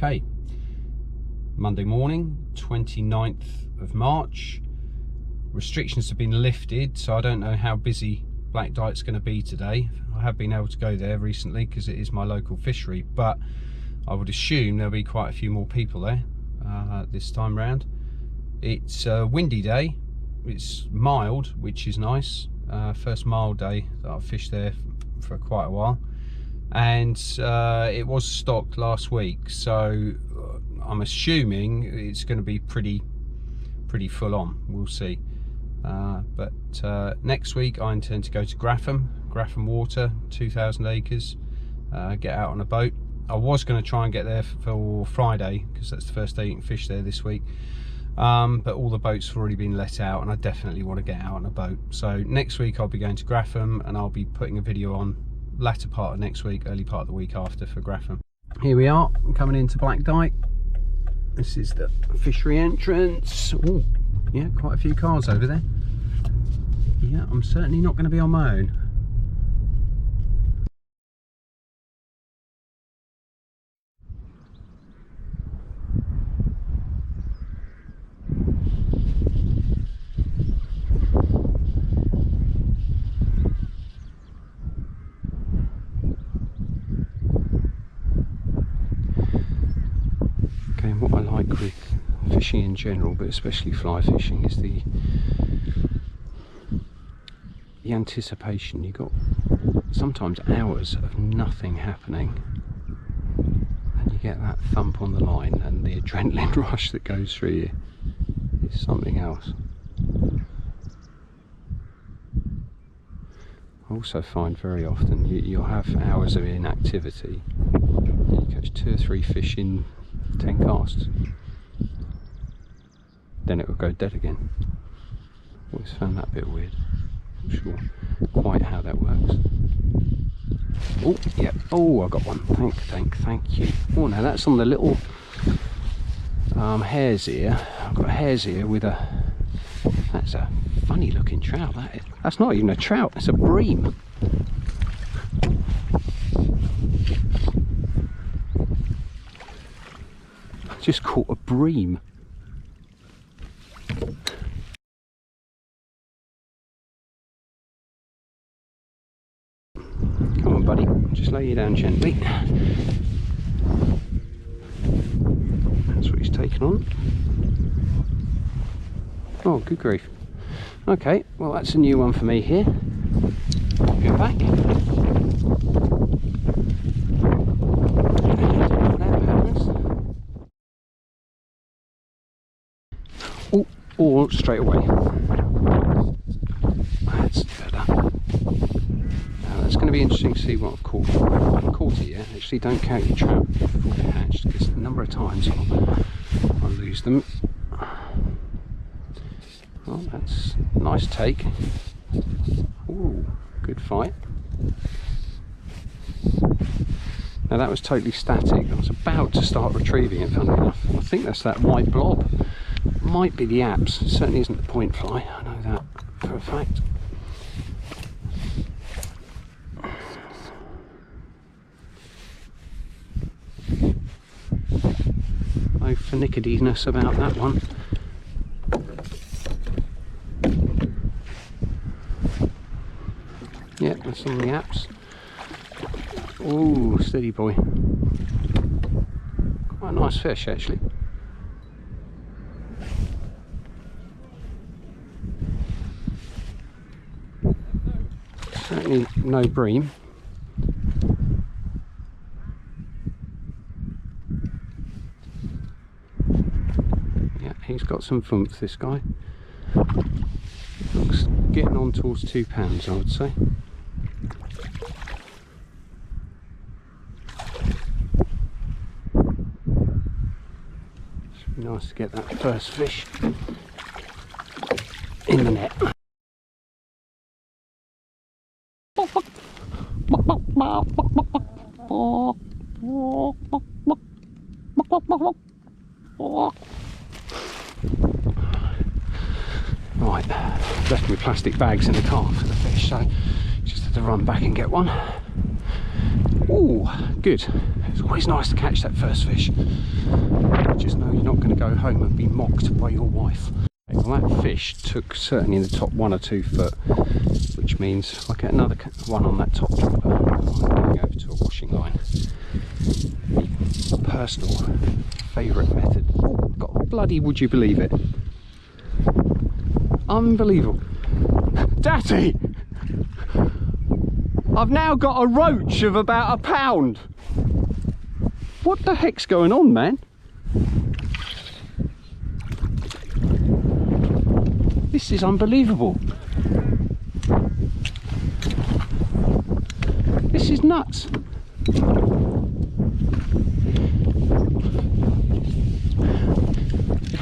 Okay, Monday morning, 29th of March. Restrictions have been lifted, so I don't know how busy Blackdyke's going to be today. I have been able to go there recently because it is my local fishery, but I would assume there'll be quite a few more people there this time round. It's a windy day, it's mild, which is nice. First mild day that I've fished there for quite a while. And it was stocked last week, so I'm assuming it's going to be pretty full on. We'll see. But next week I intend to go to Grafham Water, 2,000 acres, get out on a boat. I was going to try and get there for Friday because that's the first day you can fish there this week, but all the boats have already been let out and I definitely want to get out on a boat. So next week I'll be going to Grafham and I'll be putting a video on latter part of next week, early part of the week after for Grafham. Here we are, coming into Blackdyke. This is the fishery entrance. Oh, yeah, quite a few cars over there. Yeah, I'm certainly not going to be on my own. What I like with fishing in general, but especially fly fishing, is the anticipation. You got sometimes hours of nothing happening and you get that thump on the line and the adrenaline rush that goes through you is something else. I also find very often you'll have hours of inactivity and you catch 2 or 3 fish in 10 casts, then it will go dead again. Always found that a bit weird. Not sure quite how that works. Oh, yeah. Oh, I got one. Thank you. Oh, now that's on the little hare's ear. I've got a hare's ear with a. That's a funny looking trout. That is. That's not even a trout. It's a bream. Just caught a bream. Come on, buddy, just lay you down gently. That's what he's taken on. Oh, good grief. Okay, well that's a new one for me here. Go back. Or straight away. That's better. Now that's going to be interesting to see what I've caught. I haven't caught it yet. Actually, don't count your trout before they're hatched because a number of times I'll lose them. Well, that's a nice take. Ooh, good fight. Now that was totally static. I was about to start retrieving it, funnily enough. I think that's that white blob. Might be the apps. It certainly isn't the point fly. I know that for a fact. No finickadiness about that one. Yeah, that's on the apps. Oh, steady boy. Quite a nice fish actually. Certainly no bream. Yeah, he's got some oomph, this guy. Looks getting on towards 2 pounds, I would say. Should be nice to get that first fish in the net. Right, left my plastic bags in the car for the fish, so just had to run back and get one. Oh, good. It's always nice to catch that first fish. Just know you're not going to go home and be mocked by your wife. Well, that fish took certainly in the top 1 or 2 foot, which means if I get another one on that top dropper, I'm going over to a washing line. Personal favourite method. Oh, God, bloody would you believe it? Unbelievable. Daddy! I've now got a roach of about £1. What the heck's going on, man? This is unbelievable. This is nuts.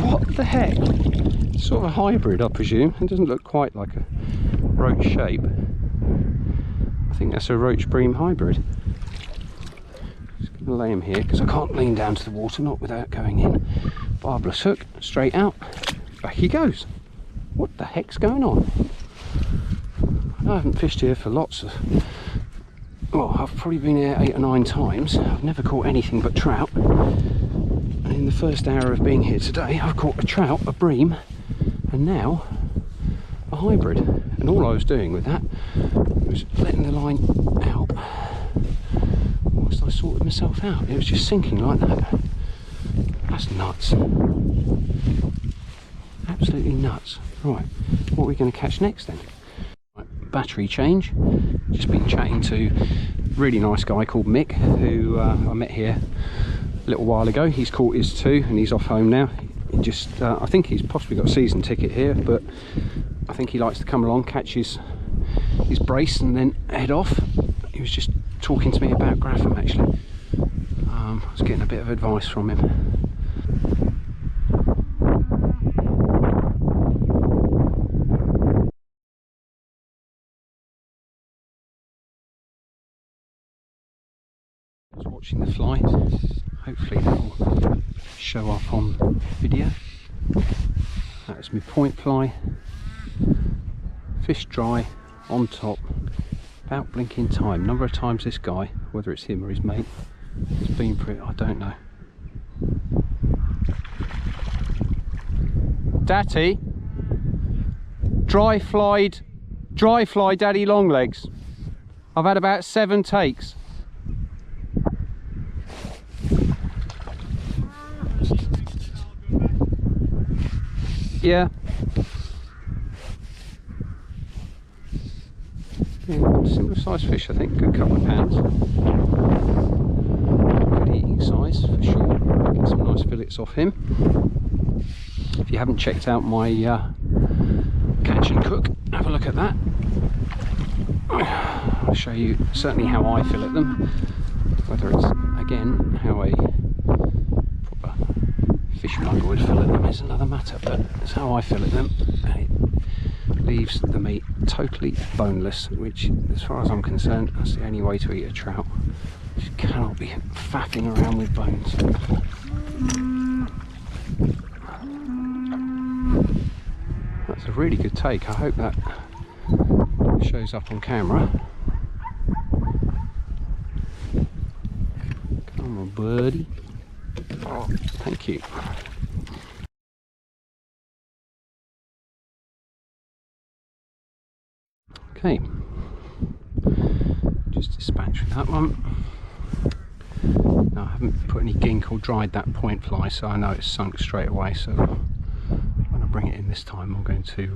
What the heck? Sort of a hybrid, I presume. It doesn't look quite like a roach shape. I think that's a Roach Bream hybrid. Just going to lay him here because I can't lean down to the water, not without going in. Barbless hook, straight out. Back he goes. What the heck's going on? I haven't fished here for lots of... Well, I've probably been here 8 or 9 times. I've never caught anything but trout. And in the first hour of being here today, I've caught a trout, a bream, and now a hybrid. And all I was doing with that was letting the line out whilst I sorted myself out. It was just sinking like that. That's nuts. Absolutely nuts. Right, what are we going to catch next then? Right, battery change. Just been chatting to a really nice guy called Mick, who I met here a little while ago. He's caught his 2 and he's off home now. He just, I think he's possibly got a season ticket here, but I think he likes to come along, catch his brace and then head off. He was just talking to me about Grapham actually. I was getting a bit of advice from him. Watching the flight, hopefully that will show up on video. That's my point fly, fish dry, on top, about blinking time. Number of times this guy, whether it's him or his mate, has been for it, I don't know. Daddy, dry fly daddy long legs. I've had about 7 takes. Yeah. Similar size fish, I think. Good couple of pounds. Good eating size for sure. Get some nice fillets off him. If you haven't checked out my catch and cook, have a look at that. I'll show you certainly how I fillet them. Whether it's again how a proper fishmonger would fillet them is another matter, but it's how I fillet them, and it leaves the meat totally boneless, which as far as I'm concerned that's the only way to eat a trout. You cannot be faffing around with bones. That's a really good take. I hope that shows up on camera. Come on buddy. Oh, thank you. Okay, just dispatch with that one. Now I haven't put any gink or dried that point fly, so I know it's sunk straight away, so when I bring it in this time I'm going to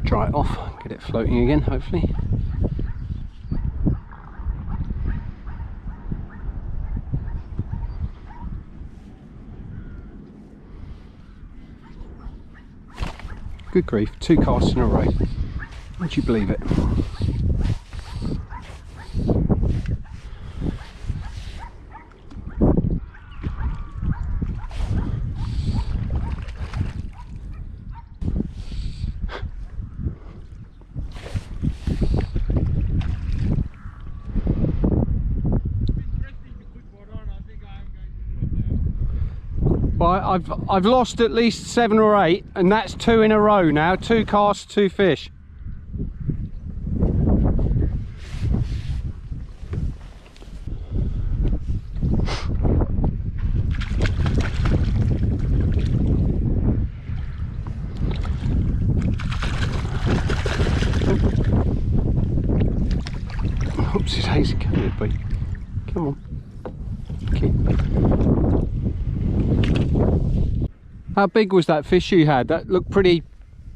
dry it off, get it floating again hopefully. Good grief, 2 casts in a row. Would you believe it? Well, I've lost at least 7 or 8, and that's 2 in a row now. 2 casts, 2 fish. be. Come on. Okay. How big was that fish you had? That looked pretty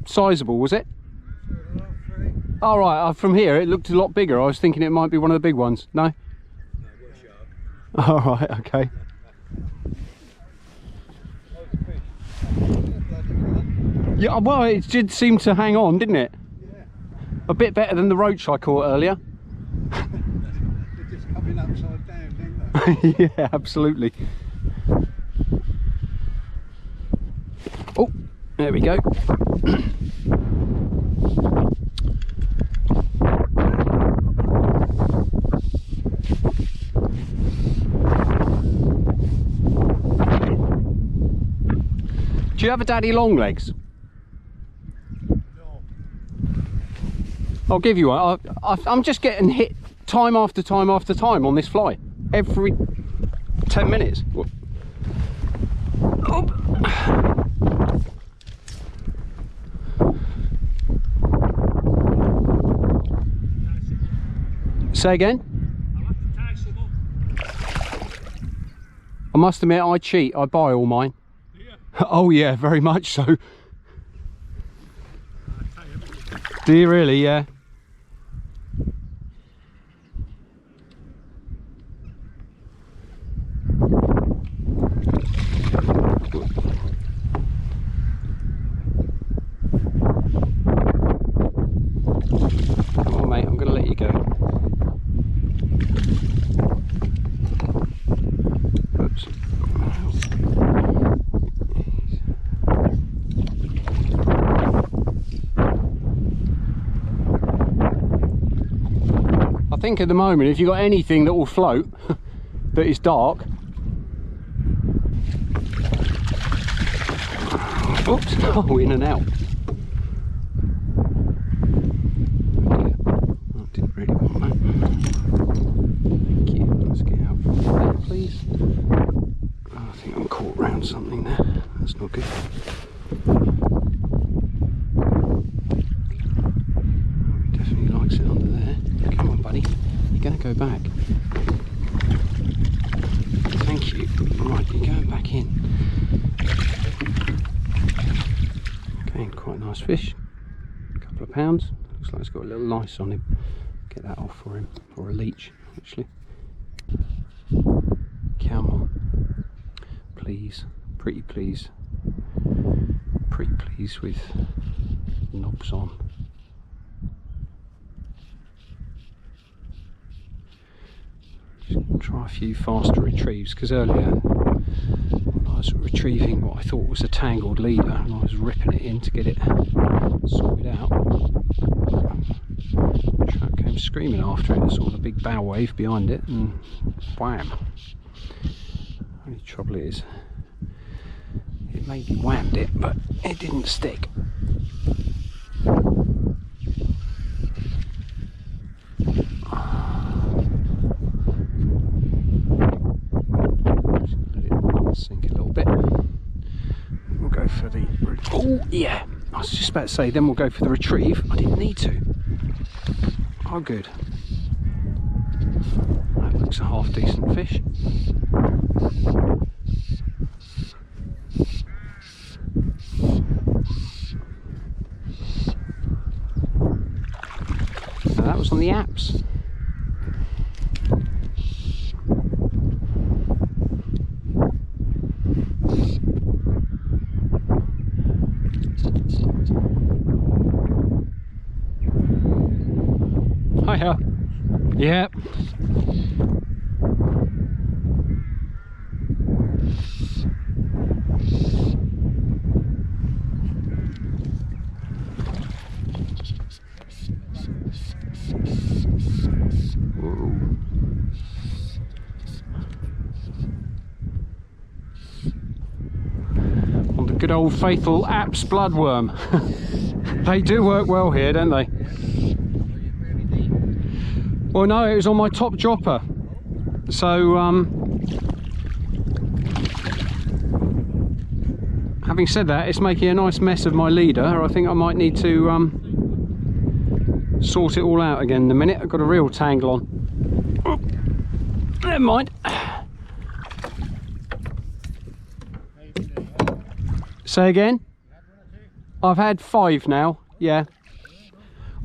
sizable, was it? All right, from here it looked a lot bigger. I was thinking it might be one of the big ones. No? All right, okay. Yeah, well, it did seem to hang on, didn't it? Yeah. A bit better than the roach I caught earlier. They're just coming upside down, didn't they? Yeah, absolutely. Oh, there we go. Do you have a daddy long legs? No. I'll give you one. I'm just getting hit time after time after time on this fly. Every 10 minutes. Oh. Say again? I must admit, I cheat. I buy all mine. Oh yeah, very much so. Do you really? Yeah. Come on, mate, I'm going to let you go. Oops. I think at the moment, if you've got anything that will float that is dark. Oops, oh, in and out. I didn't really want that. Thank you. Let's get out from there, please. Oh, I think I'm caught around something there. That's not good. Definitely likes it under there. Come on, buddy. You're going to go back. Thank you. Right, you're going back in. Okay, quite a nice fish. A couple of pounds. Looks like it's got a little lice on him. Get that off for him. Or a leech, actually. Come on. Please. Pretty please. Pretty please with knobs on. Just try a few faster retrieves, because earlier when I was retrieving what I thought was a tangled leader and I was ripping it in to get it sorted out, the trout came screaming after it. I saw the big bow wave behind it and wham. Only trouble is it maybe whammed it, but it didn't stick. Sink a little bit. We'll go for the... Oh yeah, I was just about to say then we'll go for the retrieve. I didn't need to. Oh good. That looks a half decent fish. Now that was on the apps. Hiya. Yep. On the good old faithful apps bloodworm. They do work well here, don't they? Well, no, it was on my top dropper. So, having said that, it's making a nice mess of my leader. I think I might need to sort it all out again in a minute. I've got a real tangle on. Never mind. Say again? I've had 5 now, yeah.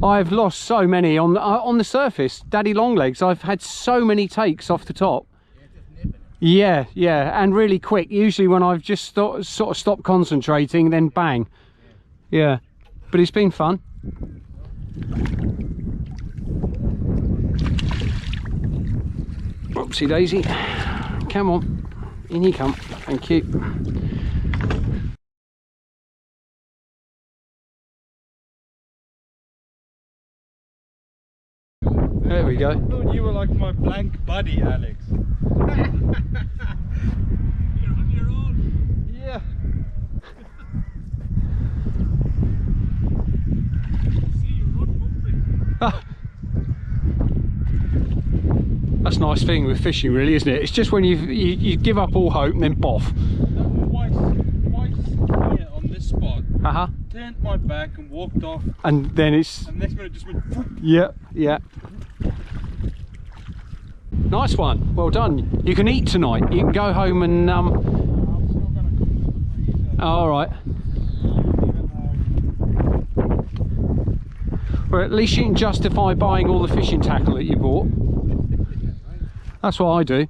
I've lost so many on the surface. Daddy longlegs, I've had so many takes off the top. Yeah, yeah, and really quick. Usually when I've just sort of stopped concentrating, then bang. Yeah, but it's been fun. Oopsie daisy. Come on, in you come. Thank you. There we go. I thought you were like my blank buddy, Alex. You're on your own. Yeah. See your rod pumping. That's a nice thing with fishing, really, isn't it? It's just when you give up all hope and then boff. Twice here on this spot. Turned my back and walked off. And then it's. And next minute it just went. Yeah, yeah. Nice one. Well done. You can eat tonight. You can go home and all right. Well, at least you can justify buying all the fishing tackle that you bought. That's what I do.